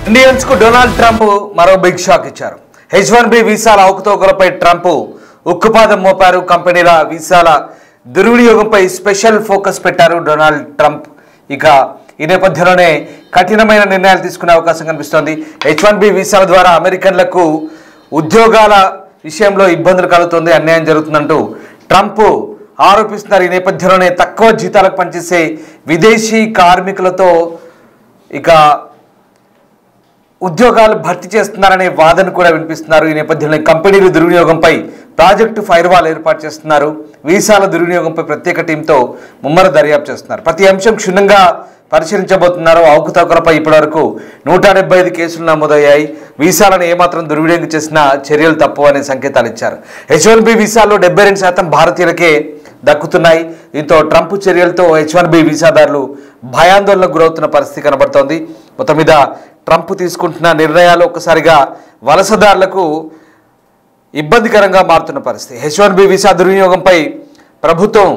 Indians కు Donald Trump మరో big shock ఇచ్చారు. H1B వీసాల అవకతవకలపై ట్రంప్ ఉక్కుపాదం మోపారు. కంపెనీల వీసాల దుర్వినియోగంపై స్పెషల్ ఫోకస్ పెట్టారు డొనాల్డ్ ట్రంప్. ఇక ఈ నేపథ్యంలోనే కఠినమైన నిర్ణయాలు తీసుకునే అవకాశం కనిపిస్తోంది. H1B వీసాల ద్వారా అమెరికన్లకు ఉద్యోగాల విషయంలో ఇబ్బందులు కలుగుతుంది, అన్యాయం జరుగుతుందంటూ ట్రంప్ ఆరోపిస్తున్నారు. ఈ నేపథ్యంలోనే తక్కువ జీతాలకు పనిచేసే విదేశీ కార్మికులతో ఇక ఉద్యోగాలు భర్తీ చేస్తున్నారనే వాదన కూడా వినిపిస్తున్నారు. ఈ నేపథ్యంలో కంపెనీలు దుర్వినియోగంపై ప్రాజెక్టు ఫైర్వాల్ ఏర్పాటు చేస్తున్నారు. వీసాల దుర్వినియోగంపై ప్రత్యేక టీంతో ముమ్మర దర్యాప్తు చేస్తున్నారు. ప్రతి అంశం క్షుణ్ణంగా పరిశీలించబోతున్నారు. అవకతవకలపై ఇప్పటివరకు 175 కేసులు నమోదయ్యాయి. వీసాలను ఏమాత్రం దుర్వినియోగం చేసినా చర్యలు తప్పు అనే సంకేతాలు ఇచ్చారు. H1B వీసాల్లో 72% భారతీయులకే దక్కుతున్నాయి. దీంతో ట్రంప్ చర్యలతో H1B వీసాదారులు భయాందోళనకు గురవుతున్న పరిస్థితి కనబడుతోంది. మొత్తం మీద ట్రంప్ తీసుకుంటున్న నిర్ణయాలు ఒక్కసారిగా వలసదారులకు ఇబ్బందికరంగా మారుతున్న పరిస్థితి. H1B వీసా దుర్వినియోగంపై ప్రభుత్వం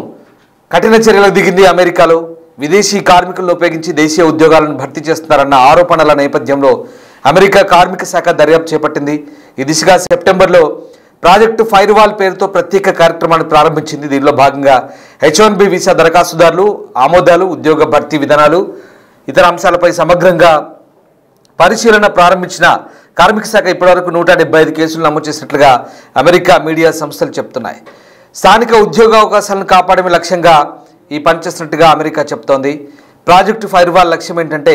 కఠిన చర్యలకు దిగింది. అమెరికాలో విదేశీ కార్మికులను ఉపయోగించి దేశీయ ఉద్యోగాలను భర్తీ చేస్తున్నారన్న ఆరోపణల నేపథ్యంలో అమెరికా కార్మిక శాఖ దర్యాప్తు చేపట్టింది. ఈ దిశగా సెప్టెంబర్లో ప్రాజెక్టు ఫైర్వాల్ పేరుతో ప్రత్యేక కార్యక్రమాన్ని ప్రారంభించింది. దీనిలో భాగంగా H1B వీసా దరఖాస్తుదారులు, ఆమోదాలు, ఉద్యోగ భర్తీ విధానాలు, ఇతర అంశాలపై సమగ్రంగా పరిశీలన ప్రారంభించిన కార్మిక శాఖ ఇప్పటివరకు 175 కేసులు నమోదు చేసినట్లుగా అమెరికా మీడియా సంస్థలు చెప్తున్నాయి. స్థానిక ఉద్యోగ అవకాశాలను కాపాడమే లక్ష్యంగా ఈ పనిచేస్తున్నట్టుగా అమెరికా చెప్తోంది. ప్రాజెక్టు ఫైర్వాల్ లక్ష్యం ఏంటంటే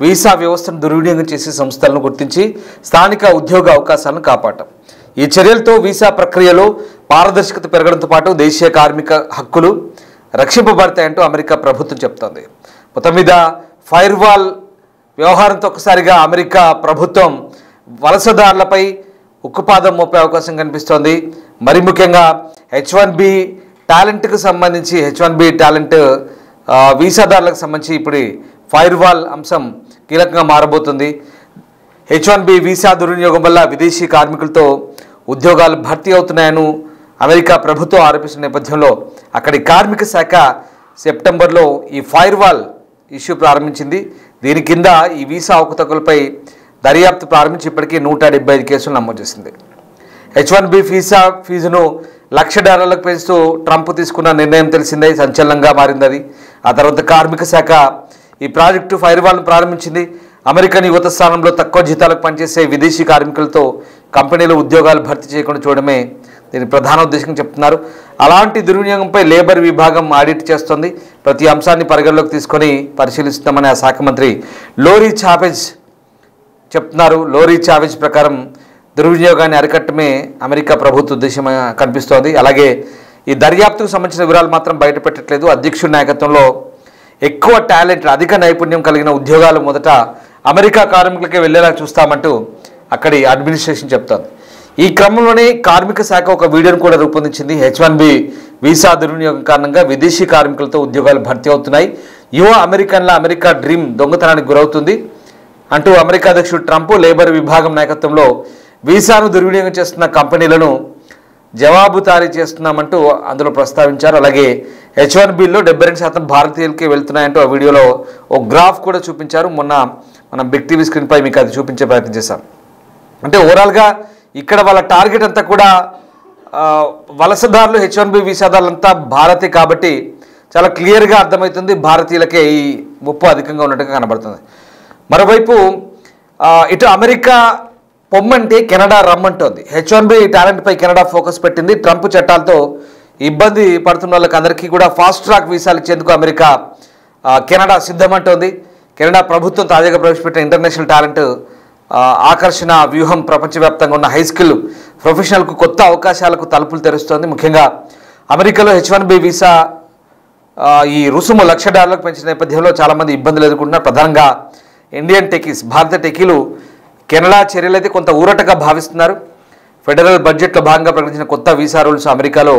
వీసా వ్యవస్థను దుర్వినియోగం చేసే సంస్థలను గుర్తించి స్థానిక ఉద్యోగ అవకాశాలను కాపాడటం. ఈ చర్యలతో వీసా ప్రక్రియలో పారదర్శకత పెరగడంతో పాటు దేశీయ కార్మిక హక్కులు రక్షింపబడతాయంటూ అమెరికా ప్రభుత్వం చెప్తోంది. మొత్తం మీద ఫైర్వాల్ వ్యవహారంతో ఒక్కసారిగా అమెరికా ప్రభుత్వం వలసదారులపై ఉక్కుపాదం మోపే అవకాశం కనిపిస్తోంది. మరి ముఖ్యంగా H1B టాలెంట్కు సంబంధించి H1B టాలెంట్ వీసాదారులకు సంబంధించి ఇప్పుడు ఫైర్వాల్ అంశం కీలకంగా మారబోతుంది. H1B వీసా దుర్వినియోగం వల్ల విదేశీ కార్మికులతో ఉద్యోగాలు భర్తీ అవుతున్నాయని అమెరికా ప్రభుత్వం ఆరోపిస్తున్న నేపథ్యంలో అక్కడి కార్మిక శాఖ సెప్టెంబర్లో ఈ ఫైర్వాల్ ఇష్యూ ప్రారంభించింది. దీని కింద ఈ వీసా అవకతవకలపై దర్యాప్తు ప్రారంభించి ఇప్పటికీ 175 కేసులు నమోదు చేసింది. H1B వీసా ఫీజును $1,00,000 పెంచుతూ ట్రంప్ తీసుకున్న నిర్ణయం తెలిసిందే, సంచలనంగా మారింది అది. ఆ తర్వాత కార్మిక శాఖ ఈ ప్రాజెక్టు ఫైర్వాల్ను ప్రారంభించింది. అమెరికన్ యువత స్థానంలో తక్కువ జీతాలకు పనిచేసే విదేశీ కార్మికులతో కంపెనీలు ఉద్యోగాలు భర్తీ చేయకుండా చూడడమే దీని ప్రధాన ఉద్దేశంగా చెప్తున్నారు. అలాంటి దుర్వినియోగంపై లేబర్ విభాగం ఆడిట్ చేస్తోంది. ప్రతి అంశాన్ని పరిగణలోకి తీసుకొని పరిశీలిస్తామని ఆ శాఖ మంత్రి లోరీ చావెజ్ చెప్తున్నారు. లోరీ చావెజ్ ప్రకారం దుర్వినియోగాన్ని అరికట్టమే అమెరికా ప్రభుత్వ ఉద్దేశం కనిపిస్తోంది. అలాగే ఈ దర్యాప్తుకు సంబంధించిన వివరాలు మాత్రం బయటపెట్టట్లేదు. అధ్యక్షుడి నాయకత్వంలో ఎక్కువ టాలెంట్, అధిక నైపుణ్యం కలిగిన ఉద్యోగాలు మొదట అమెరికా కార్మికులకే వెళ్లేలా చూస్తామంటూ అక్కడి అడ్మినిస్ట్రేషన్ చెప్తోంది. ఈ క్రమంలోనే కార్మిక శాఖ ఒక వీడియోను కూడా రూపొందించింది. H1B వీసా దుర్వినియోగం కారణంగా విదేశీ కార్మికులతో ఉద్యోగాలు భర్తీ అవుతున్నాయి, యువ అమెరికన్ల అమెరికా డ్రీమ్ దొంగతనానికి గురవుతుంది అంటూ అమెరికా అధ్యక్షుడు ట్రంప్ లేబర్ విభాగం నాయకత్వంలో వీసాను దుర్వినియోగం చేస్తున్న కంపెనీలను జవాబుదారీ చేస్తున్నామంటూ అందులో ప్రస్తావించారు. అలాగే H1Bలో 72% భారతీయులకి వెళ్తున్నాయంటూ ఆ వీడియోలో ఒక గ్రాఫ్ కూడా చూపించారు. మొన్న మనం బిగ్ టీవీ స్క్రీన్పై మీకు అది చూపించే ప్రయత్నం చేశాం. అంటే ఓవరాల్గా ఇక్కడ వాళ్ళ టార్గెట్ అంతా కూడా వలసదారులు, H1B వీసాదారులంతా భారతే కాబట్టి చాలా క్లియర్గా అర్థమవుతుంది భారతీయులకే ఈ ముప్పు అధికంగా ఉన్నట్టుగా కనబడుతుంది. మరోవైపు ఇటు అమెరికా పొమ్మంటే కెనడా రమ్మంటోంది. H1B టాలెంట్పై కెనడా ఫోకస్ పెట్టింది. ట్రంప్ చట్టాలతో ఇబ్బంది పడుతున్న వాళ్ళకి అందరికీ కూడా ఫాస్ట్ ట్రాక్ వీసాలు ఇచ్చేందుకు అమెరికా కెనడా సిద్ధమంటోంది. కెనడా ప్రభుత్వం తాజాగా ప్రవేశపెట్టిన ఇంటర్నేషనల్ టాలెంట్ ఆకర్షణ వ్యూహం ప్రపంచవ్యాప్తంగా ఉన్న హై స్కిల్ ప్రొఫెషనల్కు కొత్త అవకాశాలకు తలుపులు తెరుస్తోంది. ముఖ్యంగా అమెరికాలో H1B వీసా ఈ రుసుము $1,00,000 పెంచిన నేపథ్యంలో చాలామంది ఇబ్బందులు ఎదుర్కొంటున్నారు. ప్రధానంగా ఇండియన్ టెకీస్, భారత టెకీలు కెనడా చర్యలైతే కొంత ఊరటగా భావిస్తున్నారు. ఫెడరల్ బడ్జెట్లో భాగంగా ప్రకటించిన కొత్త వీసా రూల్స్ అమెరికాలో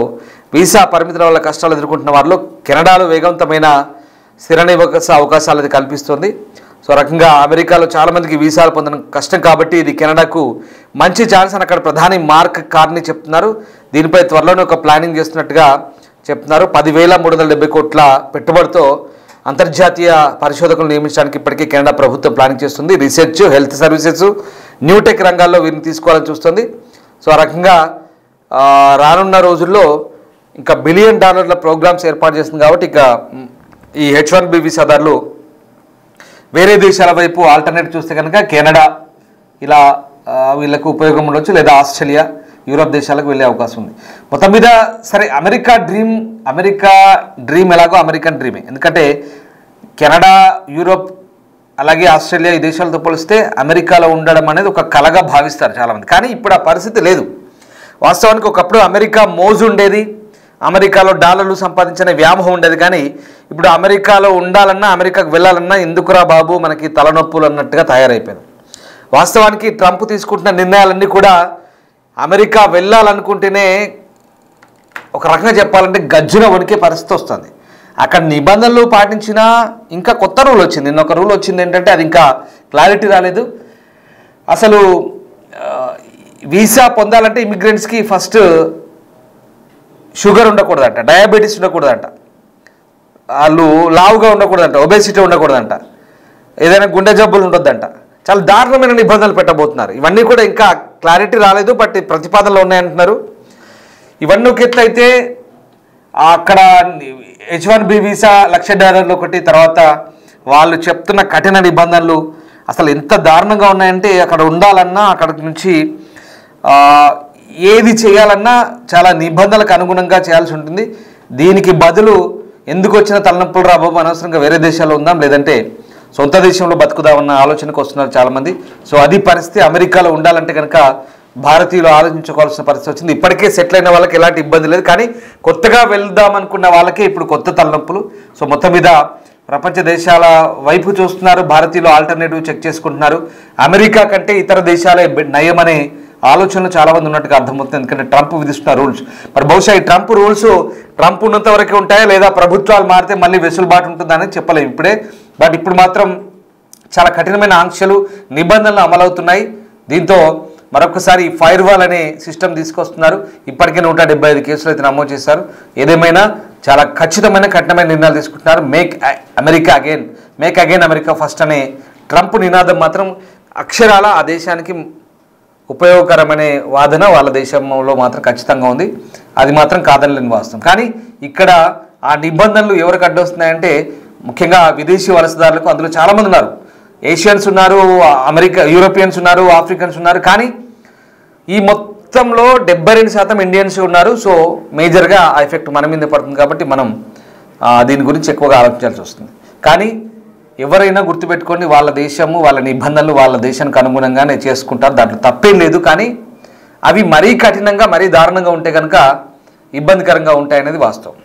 వీసా పరిమితుల వల్ల కష్టాలు ఎదుర్కొంటున్న వారిలో కెనడాలో వేగవంతమైన స్థిర నివాస అవకాశాలు అది కల్పిస్తుంది. సో రకంగా అమెరికాలో చాలామందికి వీసాలు పొందడం కష్టం కాబట్టి ఇది కెనడాకు మంచి ఛాన్స్ అని అక్కడ ప్రధాని మార్క్ కార్నీ చెప్తున్నారు. దీనిపై త్వరలోనే ఒక ప్లానింగ్ చేస్తున్నట్టుగా చెప్తున్నారు. 10,370 కోట్ల పెట్టుబడితో అంతర్జాతీయ పరిశోధకులు నియమించడానికి ఇప్పటికే కెనడా ప్రభుత్వం ప్లానింగ్ చేస్తుంది. రీసెర్చ్, హెల్త్ సర్వీసెస్, న్యూటెక్ రంగాల్లో వీరిని తీసుకోవాలని చూస్తుంది. సో ఆ రకంగా రానున్న రోజుల్లో ఇంకా $1 బిలియన్ ప్రోగ్రామ్స్ ఏర్పాటు చేస్తుంది. కాబట్టి ఇక ఈ H1B వీసాదారులు వేరే దేశాల వైపు ఆల్టర్నేట్ చూస్తే కనుక కెనడా ఇలా వీళ్ళకు ఉపయోగం ఉండొచ్చు, లేదా ఆస్ట్రేలియా, యూరోప్ దేశాలకు వెళ్ళే అవకాశం ఉంది. మొత్తం మీద సరే అమెరికా డ్రీమ్ ఎలాగో అమెరికన్ డ్రీమే. ఎందుకంటే కెనడా, యూరోప్ అలాగే ఆస్ట్రేలియా ఈ దేశాలతో పోలిస్తే అమెరికాలో ఉండడం అనేది ఒక కలగా భావిస్తారు చాలామంది. కానీ ఇప్పుడు ఆ పరిస్థితి లేదు. వాస్తవానికి ఒకప్పుడు అమెరికా మోజు ఉండేది, అమెరికాలో డాలర్లు సంపాదించిన వ్యామోహం ఉండేది. కానీ ఇప్పుడు అమెరికాలో ఉండాలన్నా, అమెరికాకు వెళ్ళాలన్నా ఎందుకురా బాబు మనకి తలనొప్పులు అన్నట్టుగా తయారైపోయింది. వాస్తవానికి ట్రంప్ తీసుకుంటున్న నిర్ణయాలన్నీ కూడా అమెరికా వెళ్ళాలనుకుంటేనే ఒక రకంగా చెప్పాలంటే గజ్జున వణికే పరిస్థితి వస్తుంది. అక్కడ నిబంధనలు పాటించినా ఇంకా కొత్త రూల్ వచ్చింది. నిన్న ఒక రూల్ వచ్చింది ఏంటంటే అది ఇంకా క్లారిటీ రాలేదు. అసలు వీసా పొందాలంటే ఇమిగ్రెంట్స్కి ఫస్ట్ షుగర్ ఉండకూడదంట, డయాబెటీస్ ఉండకూడదంట, వాళ్ళు లావుగా ఉండకూడదంట, ఒబేసిటీ ఉండకూడదంట, ఏదైనా గుండె జబ్బులు ఉండొద్దంట. చాలా దారుణమైన నిబంధనలు పెట్టబోతున్నారు. ఇవన్నీ కూడా ఇంకా క్లారిటీ రాలేదు, బట్ ప్రతిపాదనలు ఉన్నాయంటున్నారు. ఇవన్నీ ఒక ఎత్తు అయితే అక్కడ H1B వీసా $1,00,000 ఒకటి, తర్వాత వాళ్ళు చెప్తున్న కఠిన నిబంధనలు అసలు ఎంత దారుణంగా ఉన్నాయంటే అక్కడ ఉండాలన్నా, అక్కడ నుంచి ఏది చేయాలన్నా చాలా నిబంధనలకు అనుగుణంగా చేయాల్సి ఉంటుంది. దీనికి బదులు ఎందుకు వచ్చిన తలనొప్పులు రా బాబు, అనవసరంగా వేరే దేశాల్లో ఉందాం, లేదంటే సొంత దేశంలో బతుకుదామన్న ఆలోచనకు వస్తున్నారు చాలామంది. సో అది పరిస్థితి. అమెరికాలో ఉండాలంటే కనుక భారతీయులు ఆలోచించుకోవాల్సిన పరిస్థితి వచ్చింది. ఇప్పటికే సెటిల్ అయిన వాళ్ళకి ఎలాంటి ఇబ్బంది లేదు, కానీ కొత్తగా వెళ్దాం అనుకున్న వాళ్ళకే ఇప్పుడు కొత్త తలనొప్పులు. సో మొత్తం మీద ప్రపంచ దేశాల వైపు చూస్తున్నారు, భారతీయులు ఆల్టర్నేటివ్ చెక్ చేసుకుంటున్నారు. అమెరికా కంటే ఇతర దేశాలే నయమనే ఆలోచనలు చాలామంది ఉన్నట్టుగా అర్థమవుతుంది. ఎందుకంటే ట్రంప్ విధిస్తున్న రూల్స్, మరి బహుశా ఈ ట్రంప్ ఉన్నంత వరకే ఉంటాయా, లేదా ప్రభుత్వాలు మారితే మళ్ళీ వెసులుబాటు ఉంటుందా అనేది చెప్పలేము ఇప్పుడే. బట్ ఇప్పుడు మాత్రం చాలా కఠినమైన ఆంక్షలు, నిబంధనలు అమలవుతున్నాయి. దీంతో మరొకసారి ఫైర్ వాల్ అనే సిస్టమ్ తీసుకొస్తున్నారు. ఇప్పటికే 175 కేసులు అయితే నమోదు చేశారు. ఏదేమైనా చాలా ఖచ్చితమైన కఠినమైన నిర్ణయాలు తీసుకుంటున్నారు. మేక్ అగైన్ అమెరికా ఫస్ట్ అనే ట్రంప్ నినాదం మాత్రం అక్షరాల ఆ దేశానికి ఉపయోగకరమనే వాదన వాళ్ళ దేశంలో మాత్రం ఖచ్చితంగా ఉంది. అది మాత్రం కాదనలేని వాస్తవం. కానీ ఇక్కడ ఆ నిబంధనలు ఎవరికి అడ్డొస్తున్నాయంటే ముఖ్యంగా విదేశీ వలసదారులకు. అందులో చాలామంది ఉన్నారు, ఏషియన్స్ ఉన్నారు, యూరోపియన్స్ ఉన్నారు, ఆఫ్రికన్స్ ఉన్నారు. కానీ ఈ మొత్తంలో 72% ఇండియన్స్ ఉన్నారు. సో మేజర్గా ఆ ఎఫెక్ట్ మన మీద పడుతుంది. కాబట్టి మనం దీని గురించి ఎక్కువగా ఆలోచించాల్సి వస్తుంది. కానీ ఎవరైనా గుర్తుపెట్టుకోండి, వాళ్ళ దేశము, వాళ్ళ నిబంధనలు వాళ్ళ దేశానికి అనుగుణంగానే చేసుకుంటారు, దాంట్లో తప్పేం లేదు. కానీ అవి మరీ కఠినంగా, మరీ దారుణంగా ఉంటే కనుక ఇబ్బందికరంగా ఉంటాయనేది వాస్తవం.